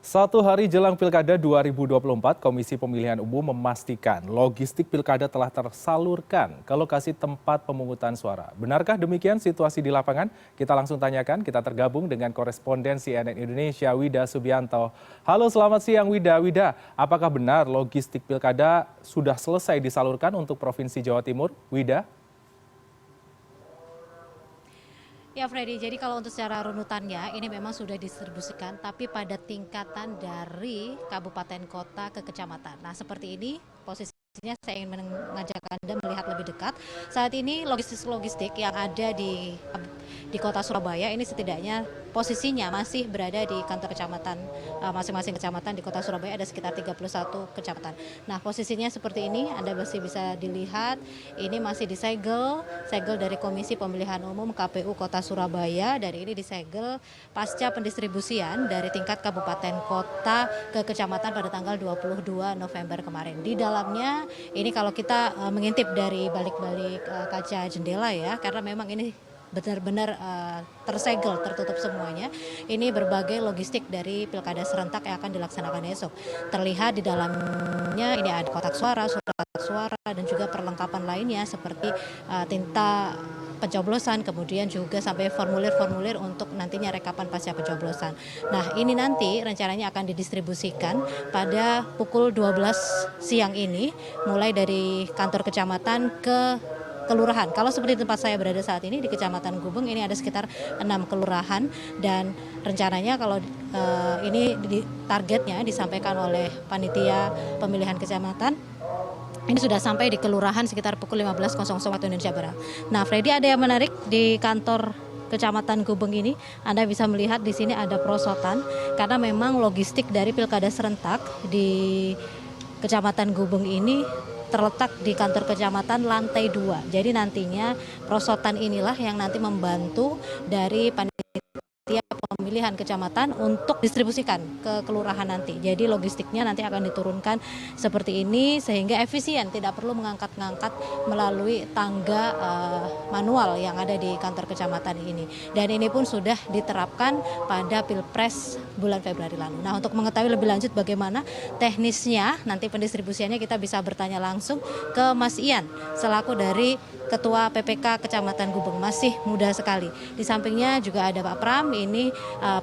Satu hari jelang Pilkada 2024, Komisi Pemilihan Umum memastikan logistik Pilkada telah tersalurkan ke lokasi tempat pemungutan suara. Benarkah demikian situasi di lapangan? Kita langsung tanyakan, kita tergabung dengan koresponden CNN Indonesia Wida Subianto. Halo, selamat siang Wida. Wida, apakah benar logistik Pilkada sudah selesai disalurkan untuk Provinsi Jawa Timur? Wida? Ya Freddy, jadi kalau untuk secara runutannya ini memang sudah didistribusikan tapi pada tingkatan dari kabupaten kota ke kecamatan. Nah seperti ini posisinya saya ingin mengajak Anda melihat lebih dekat. Saat ini logistik yang ada di kota Surabaya ini setidaknya posisinya masih berada di kantor kecamatan, masing-masing kecamatan di kota Surabaya ada sekitar 31 kecamatan. Nah posisinya seperti ini, Anda masih bisa dilihat ini masih disegel dari Komisi Pemilihan Umum KPU Kota Surabaya. Dari ini disegel pasca pendistribusian dari tingkat kabupaten kota ke kecamatan pada tanggal 22 November kemarin. Di dalamnya ini kalau kita mengintip dari balik-balik kaca jendela ya, karena memang ini benar-benar tersegel, tertutup semuanya. Ini berbagai logistik dari pilkada serentak yang akan dilaksanakan esok. Terlihat di dalamnya ini ada kotak suara, surat suara, dan juga perlengkapan lainnya seperti tinta pencoblosan, kemudian juga sampai formulir-formulir untuk nantinya rekapan pasca pencoblosan. Nah ini nanti rencananya akan didistribusikan pada pukul 12 siang ini, mulai dari kantor kecamatan ke kelurahan. Kalau seperti tempat saya berada saat ini di Kecamatan Gubeng, ini ada sekitar 6 kelurahan dan rencananya kalau ini targetnya disampaikan oleh panitia pemilihan kecamatan, ini sudah sampai di kelurahan sekitar pukul 15.00 waktu Indonesia Barat. Nah, Freddy, ada yang menarik di kantor Kecamatan Gubeng ini, Anda bisa melihat di sini ada perosotan karena memang logistik dari pilkada serentak di Kecamatan Gubeng ini terletak di kantor kecamatan lantai 2. Jadi nantinya perosotan inilah yang nanti membantu dari panitia pemilihan kecamatan untuk distribusikan ke kelurahan nanti. Jadi logistiknya nanti akan diturunkan seperti ini sehingga efisien, tidak perlu mengangkat-ngangkat melalui tangga manual yang ada di kantor kecamatan ini. Dan ini pun sudah diterapkan pada Pilpres bulan Februari lalu. Nah, untuk mengetahui lebih lanjut bagaimana teknisnya nanti pendistribusiannya, kita bisa bertanya langsung ke Mas Ian selaku dari Ketua PPK Kecamatan Gubeng, masih muda sekali. Di sampingnya juga ada Pak Pram, ini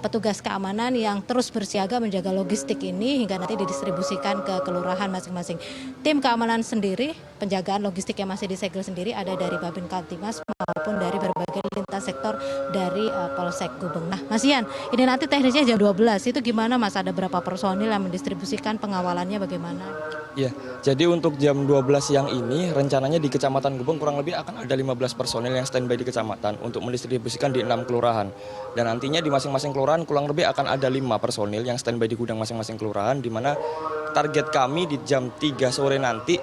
petugas keamanan yang terus bersiaga menjaga logistik ini hingga nanti didistribusikan ke kelurahan masing-masing. Tim keamanan sendiri, penjagaan logistik yang masih disegel sendiri ada dari Babin Kamtibmas maupun dari berbagai lintas sektor dari Polsek Gubeng. Nah, Mas Ian, ini nanti teknisnya jam 12, itu gimana Mas? Ada berapa personil yang mendistribusikan, pengawalannya bagaimana? Ya, jadi untuk jam 12 siang ini rencananya di Kecamatan Gubeng kurang lebih akan ada 15 personil yang standby di kecamatan untuk mendistribusikan di 6 kelurahan. Dan nantinya di masing-masing kelurahan kurang lebih akan ada 5 personil yang standby di gudang masing-masing kelurahan, di mana target kami di jam 3 sore nanti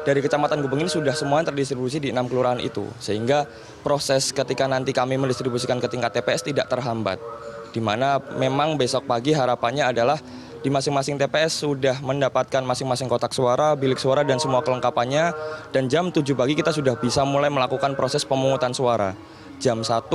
dari Kecamatan Gubeng ini sudah semuanya terdistribusi di 6 kelurahan itu. Sehingga proses ketika nanti kami mendistribusikan ke tingkat TPS tidak terhambat. Di mana memang besok pagi harapannya adalah di masing-masing TPS sudah mendapatkan masing-masing kotak suara, bilik suara, dan semua kelengkapannya. Dan jam 7 pagi kita sudah bisa mulai melakukan proses pemungutan suara. Jam 1,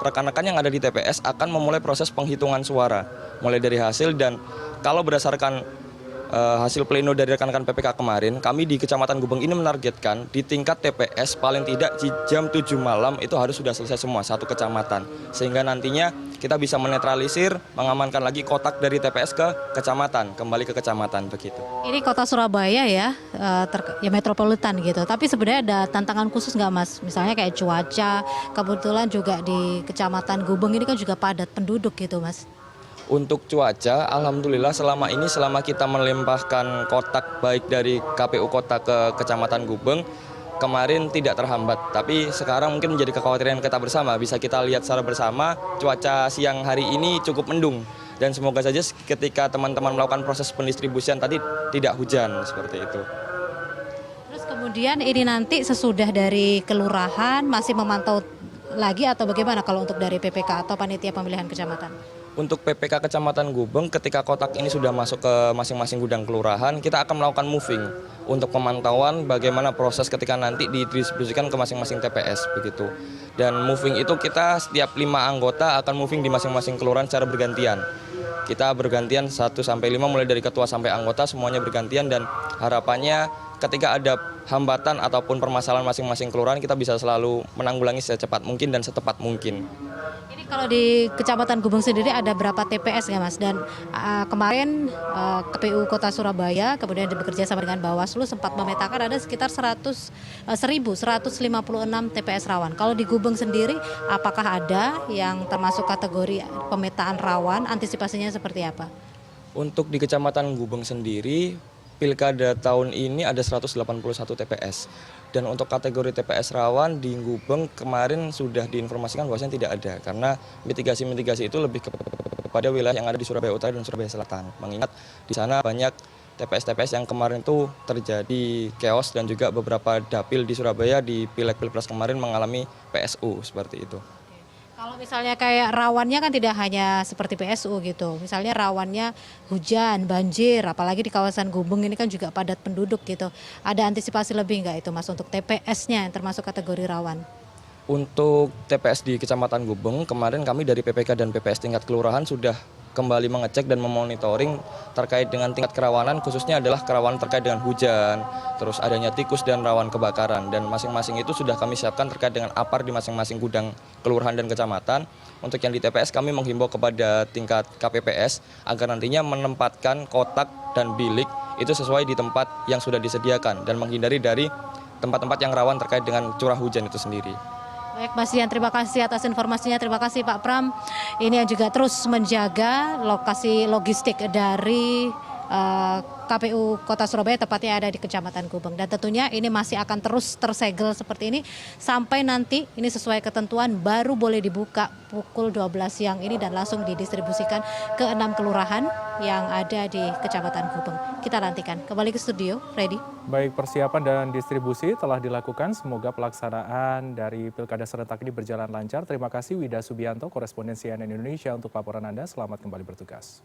rekan-rekan yang ada di TPS akan memulai proses penghitungan suara. Mulai dari hasil, dan kalau berdasarkan hasil pleno dari rekan-rekan PPK kemarin, kami di Kecamatan Gubeng ini menargetkan di tingkat TPS paling tidak di jam 7 malam itu harus sudah selesai semua, satu kecamatan. Sehingga nantinya kita bisa menetralisir, mengamankan lagi kotak dari TPS ke kecamatan, kembali ke kecamatan begitu. Ini kota Surabaya ya, ya metropolitan gitu. Tapi sebenarnya ada tantangan khusus nggak Mas? Misalnya kayak cuaca, kebetulan juga di Kecamatan Gubeng ini kan juga padat penduduk gitu Mas. Untuk cuaca, alhamdulillah selama ini selama kita melimpahkan kotak baik dari KPU Kota ke Kecamatan Gubeng, kemarin tidak terhambat. Tapi sekarang mungkin menjadi kekhawatiran kita bersama. Bisa kita lihat secara bersama, cuaca siang hari ini cukup mendung. Dan semoga saja ketika teman-teman melakukan proses pendistribusian tadi tidak hujan, seperti itu. Terus kemudian ini nanti sesudah dari kelurahan masih memantau lagi atau bagaimana kalau untuk dari PPK atau Panitia Pemilihan Kecamatan? Untuk PPK Kecamatan Gubeng, ketika kotak ini sudah masuk ke masing-masing gudang kelurahan, kita akan melakukan moving untuk pemantauan bagaimana proses ketika nanti didistribusikan ke masing-masing TPS begitu. Dan moving itu kita setiap 5 anggota akan moving di masing-masing kelurahan secara bergantian. Kita bergantian 1 sampai 5 mulai dari ketua sampai anggota semuanya bergantian, dan harapannya ketika ada hambatan ataupun permasalahan masing-masing kelurahan kita bisa selalu menanggulangi secepat mungkin dan setepat mungkin. Ini kalau di Kecamatan Gubeng sendiri ada berapa TPS nggak Mas? Dan kemarin KPU Kota Surabaya kemudian bekerja sama dengan Bawaslu sempat memetakan ada sekitar 1.156 TPS rawan. Kalau di Gubeng sendiri apakah ada yang termasuk kategori pemetaan rawan? Antisipasinya seperti apa? Untuk di Kecamatan Gubeng sendiri, Pilkada tahun ini ada 181 TPS. Dan untuk kategori TPS rawan di Gubeng kemarin sudah diinformasikan bahwasanya tidak ada. Karena mitigasi-mitigasi itu lebih kepada wilayah yang ada di Surabaya Utara dan Surabaya Selatan. Mengingat di sana banyak TPS-TPS yang kemarin itu terjadi chaos dan juga beberapa dapil di Surabaya di Pileg-Pilpres kemarin mengalami PSU seperti itu. Kalau misalnya kayak rawannya kan tidak hanya seperti PSU gitu. Misalnya rawannya hujan, banjir, apalagi di kawasan Gubeng ini kan juga padat penduduk gitu. Ada antisipasi lebih nggak itu Mas untuk TPS-nya yang termasuk kategori rawan? Untuk TPS di Kecamatan Gubeng, kemarin kami dari PPK dan PPS tingkat kelurahan sudah kembali mengecek dan memonitoring terkait dengan tingkat kerawanan, khususnya adalah kerawanan terkait dengan hujan, terus adanya tikus dan rawan kebakaran. Dan masing-masing itu sudah kami siapkan terkait dengan APAR di masing-masing gudang kelurahan dan kecamatan. Untuk yang di TPS kami menghimbau kepada tingkat KPPS agar nantinya menempatkan kotak dan bilik itu sesuai di tempat yang sudah disediakan dan menghindari dari tempat-tempat yang rawan terkait dengan curah hujan itu sendiri. Baik Mas Dian, terima kasih atas informasinya. Terima kasih Pak Pram. Ini yang juga terus menjaga lokasi logistik dari KPU Kota Surabaya, tepatnya ada di Kecamatan Gubeng. Dan tentunya ini masih akan terus tersegel seperti ini sampai nanti ini sesuai ketentuan baru boleh dibuka pukul 12 siang ini dan langsung didistribusikan ke 6 kelurahan yang ada di Kecamatan Gubeng. Kita nantikan. Kembali ke studio, Freddy. Baik, persiapan dan distribusi telah dilakukan. Semoga pelaksanaan dari Pilkada serentak ini berjalan lancar. Terima kasih Wida Subianto, koresponden CNN Indonesia untuk laporan Anda. Selamat kembali bertugas.